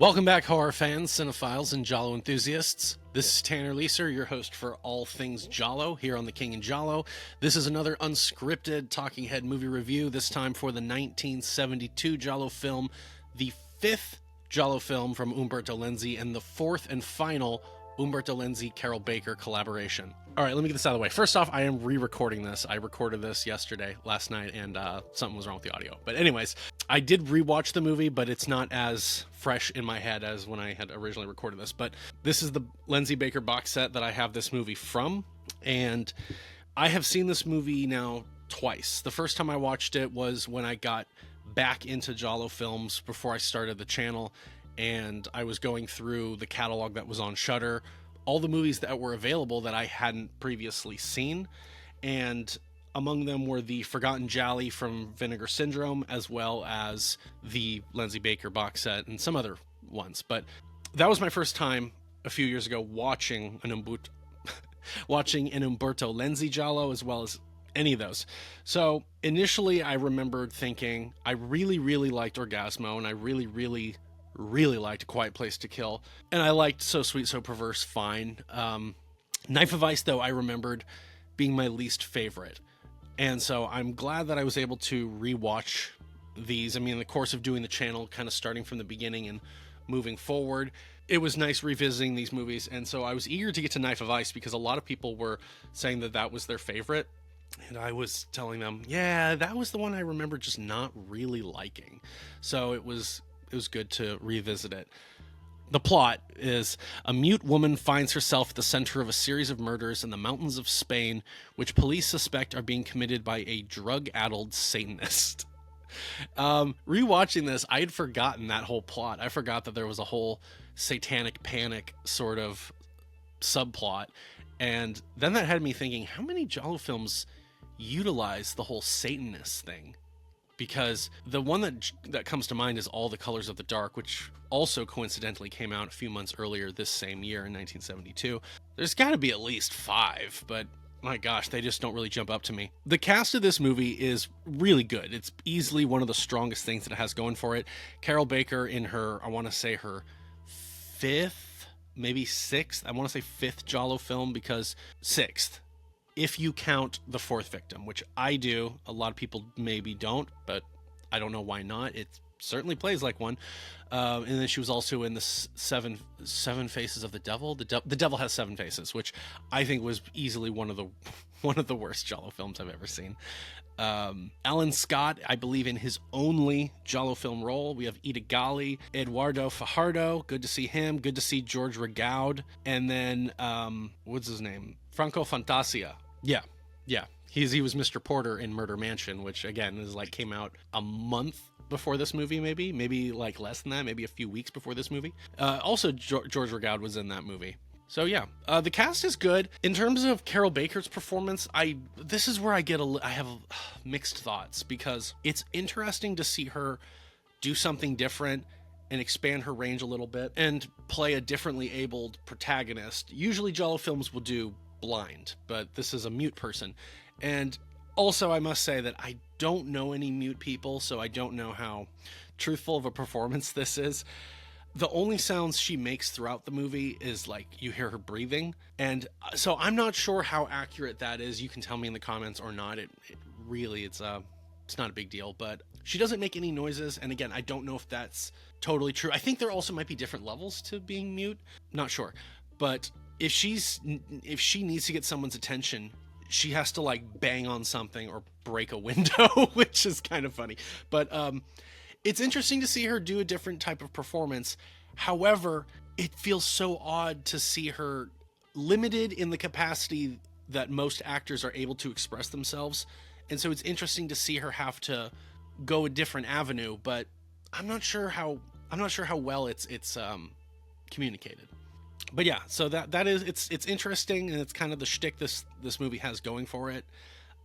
Welcome back, horror fans, cinephiles, and Giallo enthusiasts. This is Tanner Leeser, your host for all things Giallo, here on The King in Giallo. This is another unscripted talking head movie review, this time for the 1972 Giallo film, the fifth Giallo film from Umberto Lenzi, and the fourth and final Umberto Lenzi-Carroll Baker collaboration. All right, let me get this out of the way. First off, I am re-recording this. I recorded this last night, and something was wrong with the audio. But anyways, I did rewatch the movie, but it's not as fresh in my head as when I had originally recorded this. But this is the Lenzi Baker box set that I have this movie from, and I have seen this movie now twice. The first time I watched it was when I got back into Giallo films before I started the channel, and I was going through the catalog that was on Shudder, all the movies that were available that I hadn't previously seen, and among them were the Forgotten Gialli from Vinegar Syndrome, as well as the Lenzi Baker box set and some other ones. But that was my first time a few years ago watching an Umberto Lenzi Giallo, as well as any of those. So initially I remembered thinking I really liked Orgasmo, and I really liked A Quiet Place to Kill, and I liked So Sweet, So Perverse fine. Knife of Ice, though, I remembered being my least favorite, and so I'm glad that I was able to rewatch these. I mean, in the course of doing the channel, kind of starting from the beginning and moving forward, it was nice revisiting these movies, and so I was eager to get to Knife of Ice because a lot of people were saying that that was their favorite, and I was telling them, yeah, that was the one I remember just not really liking. So it was good to revisit it. The plot is a mute woman finds herself at the center of a series of murders in the mountains of Spain, which police suspect are being committed by a drug-addled Satanist. Rewatching this, I had forgotten that whole plot. I forgot that there was a whole satanic panic sort of subplot, and then that had me thinking, how many Giallo films utilize the whole Satanist thing? Because the one that comes to mind is All the Colors of the Dark, which also coincidentally came out a few months earlier this same year in 1972. There's got to be at least 5, but my gosh, they just don't really jump up to me. The cast of this movie is really good. It's easily one of the strongest things that it has going for it. Carroll Baker in her, I want to say her 5th, maybe 6th, I want to say 5th Giallo film, because 6th. If you count the 4th victim, which I do. A lot of people maybe don't, but I don't know why not. It certainly plays like one. And then she was also in the seven Faces of the Devil. The Devil Has 7 Faces, which I think was easily one of the worst Giallo films I've ever seen. Alan Scott, I believe, in his only Giallo film role. We have Ida Galli, Eduardo Fajardo. Good to see him. Good to see George Rigaud. And then, what's his name? Franco Fantasia. Yeah. He was Mr. Porter in Murder Mansion, which again is like came out a month before this movie, maybe like less than that, maybe a few weeks before this movie. Also, George Rigaud was in that movie. So yeah, the cast is good. In terms of Carroll Baker's performance, this is where I have mixed thoughts, because it's interesting to see her do something different and expand her range a little bit and play a differently abled protagonist. Usually Giallo films will do blind, but this is a mute person. And also, I must say that I don't know any mute people, so I don't know how truthful of a performance this is. The only sounds she makes throughout the movie is like you hear her breathing, and so I'm not sure how accurate that is. You can tell me in the comments or not. It's not a big deal, but she doesn't make any noises, and again, I don't know if that's totally true. I think there also might be different levels to being mute. Not sure, but if she needs to get someone's attention, she has to like bang on something or break a window, which is kind of funny. But it's interesting to see her do a different type of performance. However, it feels so odd to see her limited in the capacity that most actors are able to express themselves. And so it's interesting to see her have to go a different avenue, but I'm not sure how well it's communicated. But yeah, so that is it's interesting, and it's kind of the shtick this movie has going for it.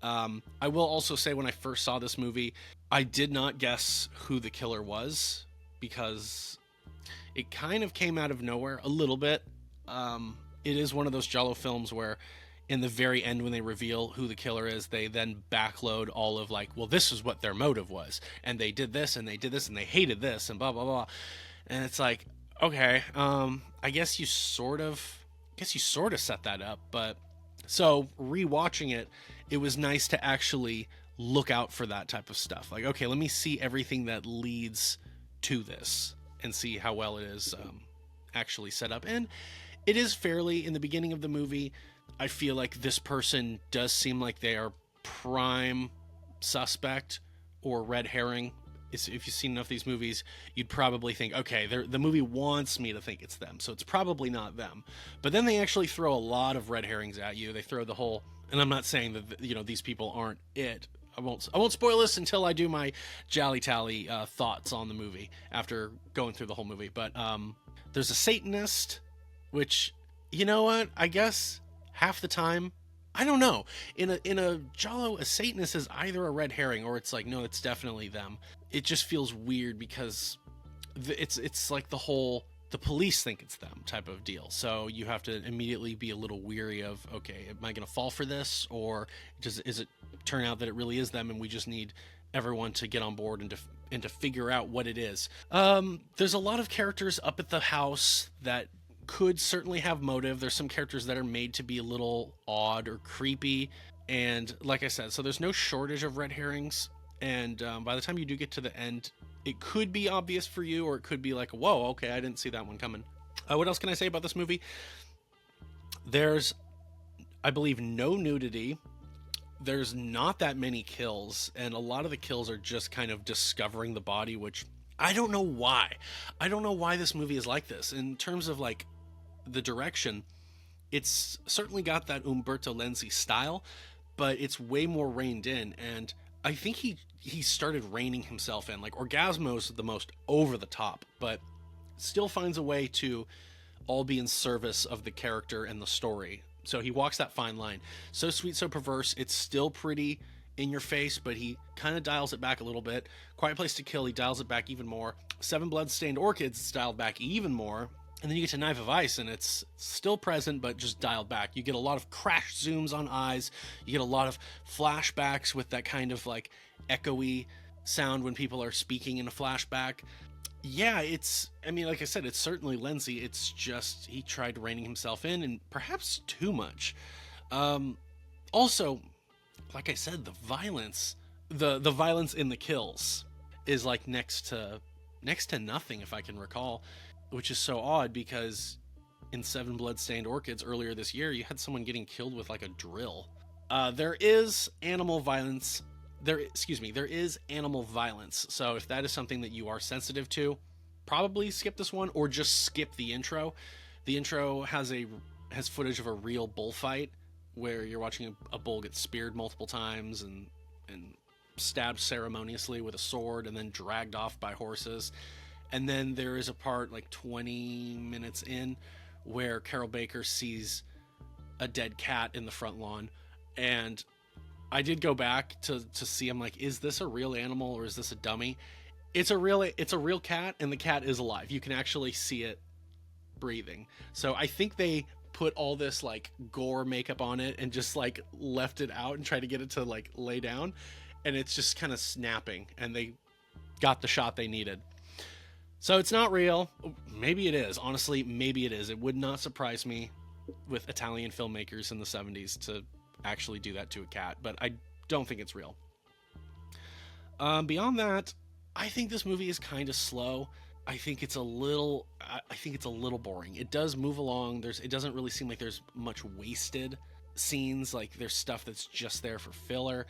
I will also say, when I first saw this movie, I did not guess who the killer was, because it kind of came out of nowhere a little bit. It is one of those Giallo films where in the very end, when they reveal who the killer is, they then backload all of like, well, this is what their motive was, and they did this, and they did this, and they hated this, and blah, blah, blah. And it's like, Okay. I guess you sort of set that up, but so rewatching it, it was nice to actually look out for that type of stuff. Like, okay, let me see everything that leads to this and see how well it is actually set up. And it is fairly in the beginning of the movie. I feel like this person does seem like they are prime suspect or red herring. If you've seen enough of these movies, you'd probably think, okay, the movie wants me to think it's them, so it's probably not them. But then they actually throw a lot of red herrings at you. They throw the whole, and I'm not saying that these people aren't it. I won't spoil this until I do my jolly tally thoughts on the movie after going through the whole movie. But there's a Satanist, which, you know what? I guess half the time, I don't know. In a Giallo, a Satanist is either a red herring or it's like, no, it's definitely them. It just feels weird because it's like the police think it's them type of deal. So you have to immediately be a little weary of, okay, am I going to fall for this, or is it turn out that it really is them and we just need everyone to get on board and to figure out what it is. There's a lot of characters up at the house that could certainly have motive. There's some characters that are made to be a little odd or creepy, and like I said, so there's no shortage of red herrings. And by the time you do get to the end, it could be obvious for you, or it could be like, whoa, okay, I didn't see that one coming. What else can I say about this movie? There's, I believe, no nudity. There's not that many kills, and a lot of the kills are just kind of discovering the body, which I don't know why. I don't know why this movie is like this. In terms of like the direction, it's certainly got that Umberto Lenzi style, but it's way more reined in, and I think he started reining himself in. Like, Orgasmo's the most over the top, but still finds a way to all be in service of the character and the story. So he walks that fine line. So sweet, so perverse. It's still pretty in your face, but he kind of dials it back a little bit. Quiet Place to Kill, he dials it back even more. Seven Blood-Stained Orchids, it's dialed back even more. And then you get to Knife of Ice, and it's still present, but just dialed back. You get a lot of crash zooms on eyes. You get a lot of flashbacks with that kind of like echoey sound when people are speaking in a flashback. Yeah, like I said, it's certainly Lenzi. It's just he tried reining himself in, and perhaps too much. Also, like I said, the violence, the violence in the kills is like next to nothing, if I can recall, which is so odd because in Seven Blood-Stained Orchids earlier this year, you had someone getting killed with like a drill. There is animal violence. There is animal violence. So if that is something that you are sensitive to, probably skip this one or just skip the intro. The intro has footage of a real bullfight where you're watching a bull get speared multiple times and stabbed ceremoniously with a sword and then dragged off by horses. And then there is a part like 20 minutes in where Carol Baker sees a dead cat in the front lawn. And I did go back to see, I'm like, is this a real animal or is this a dummy? It's a real cat, and the cat is alive. You can actually see it breathing. So I think they put all this like gore makeup on it and just like left it out and tried to get it to like lay down, and it's just kind of snapping, and they got the shot they needed. So it's not real. Maybe it is. Honestly, maybe it is. It would not surprise me with Italian filmmakers in the 70s to actually do that to a cat, but I don't think it's real. Beyond that, I think this movie is kind of slow. I think it's a little boring. It does move along. It doesn't really seem like there's much wasted scenes. Like, there's stuff that's just there for filler.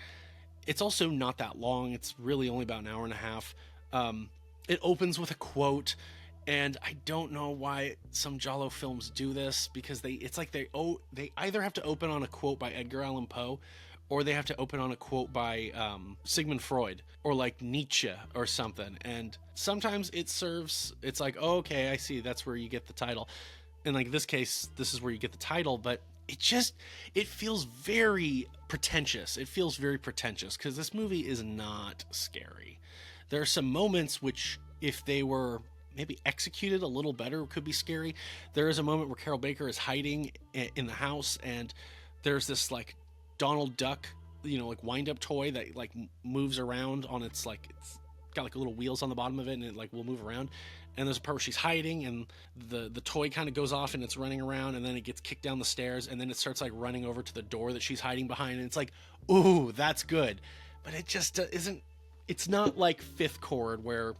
It's also not that long. It's really only about an hour and a half. It opens with a quote, and I don't know why some Giallo films do this, because they either have to open on a quote by Edgar Allan Poe, or they have to open on a quote by Sigmund Freud, or like Nietzsche or something. And sometimes it's like, oh, okay, I see, that's where you get the title. In like this case, this is where you get the title, but it feels very pretentious. It feels very pretentious because this movie is not scary. There are some moments which, if they were maybe executed a little better, could be scary. There is a moment where Carol Baker is hiding in the house, and there's this like Donald Duck, like wind-up toy that like moves around on it's got like little wheels on the bottom of it, and it like will move around. and there's a part where she's hiding, and the toy kind of goes off and it's running around, and then it gets kicked down the stairs, and then it starts like running over to the door that she's hiding behind, and it's like, ooh, that's good. But it just isn't. It's not like Fifth Chord where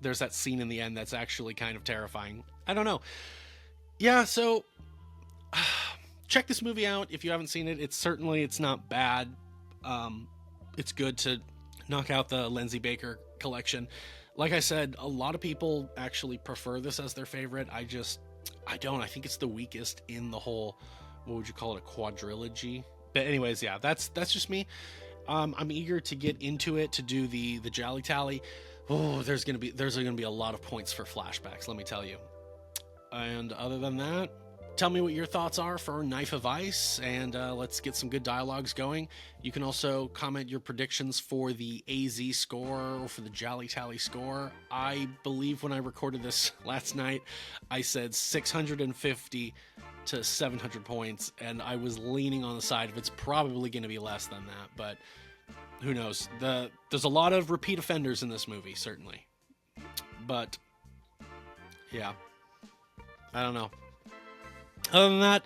there's that scene in the end that's actually kind of terrifying. I don't know. Yeah, so check this movie out if you haven't seen it. It's not bad. It's good to knock out the Lindsay Baker collection. Like I said, a lot of people actually prefer this as their favorite. I don't. I think it's the weakest in the whole, what would you call it, a quadrilogy? But anyways, yeah, that's just me. I'm eager to get into it, to do the Jolly Tally. Oh, there's gonna be a lot of points for flashbacks, let me tell you. And other than that, tell me what your thoughts are for Knife of Ice, and let's get some good dialogues going. You can also comment your predictions for the AZ score or for the Jolly Tally score. I believe when I recorded this last night, I said 650 to 700 points, and I was leaning on the side of it's probably going to be less than that, but who knows? There's a lot of repeat offenders in this movie, certainly. But yeah, I don't know. Other than that,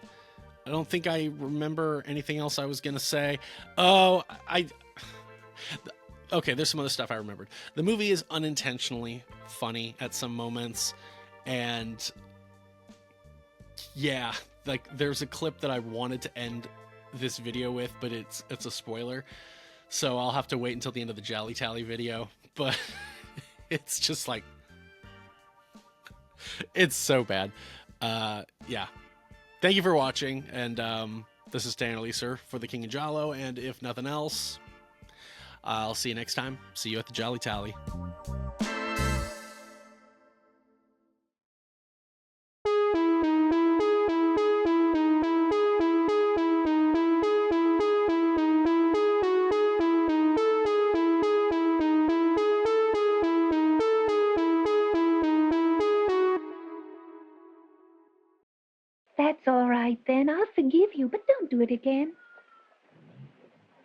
I don't think I remember anything else I was going to say. Oh, okay, there's some other stuff I remembered. The movie is unintentionally funny at some moments, and yeah, like there's a clip that I wanted to end this video with, but it's a spoiler, so I'll have to wait until the end of the Jolly Tally video. But it's just like, it's so bad. Yeah. Thank you for watching, and this is Tanner Leeser for The King and Giallo, and if nothing else, I'll see you next time. See you at the Jolly Tally. That's all right then. I'll forgive you, but don't do it again.